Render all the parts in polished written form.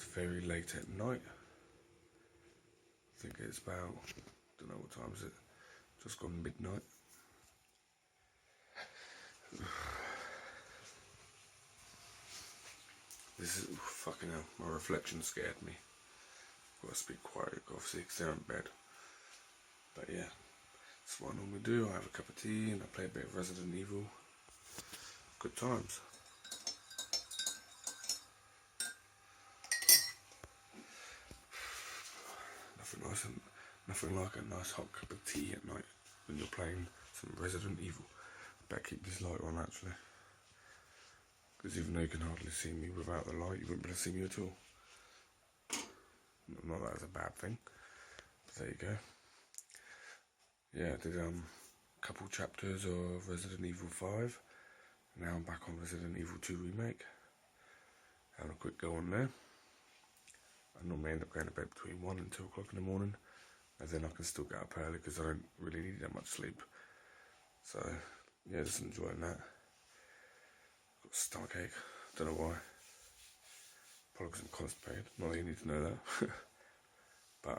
It's very late at night. I think it's about, don't know what time is it, just gone midnight. This is, fucking hell, my reflection scared me. Gotta speak quiet, obviously, because they're in bed. But yeah, that's what I normally do. I have a cup of tea and I play a bit of Resident Evil. Good times. Nothing like a nice hot cup of tea at night when you're playing some Resident Evil. Better keep this light on actually, because even though you can hardly see me without the light, you wouldn't be able to see me at all. Not that that's a bad thing, but there you go. Yeah, I did a couple chapters of Resident Evil 5. Now I'm back on Resident Evil 2 Remake. Having a quick go on there. I normally end up going to bed between 1 and 2 o'clock in the morning, and then I can still get up early because I don't really need that much sleep. So yeah, just enjoying that. Got a stomachache, don't know why. Probably because I'm constipated, not that you need to know that. But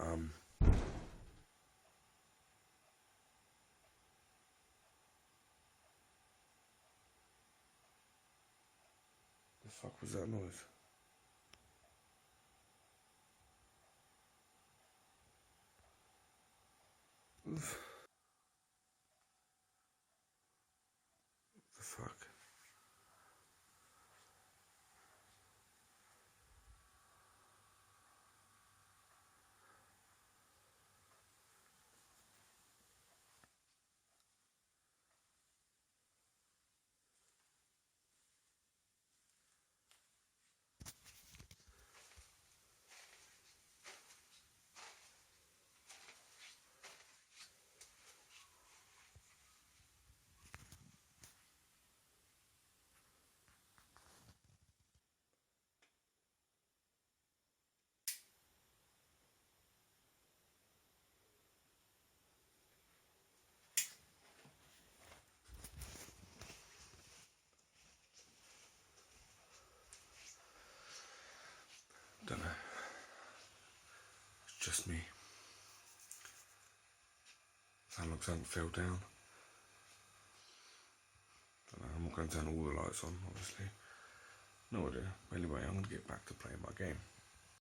the fuck was that noise? Oof. What the fuck? Don't know. It's just me. Sound like something fell down. Don't know, I'm not going to turn all the lights on, obviously. No idea. Anyway, I'm going to get back to playing my game.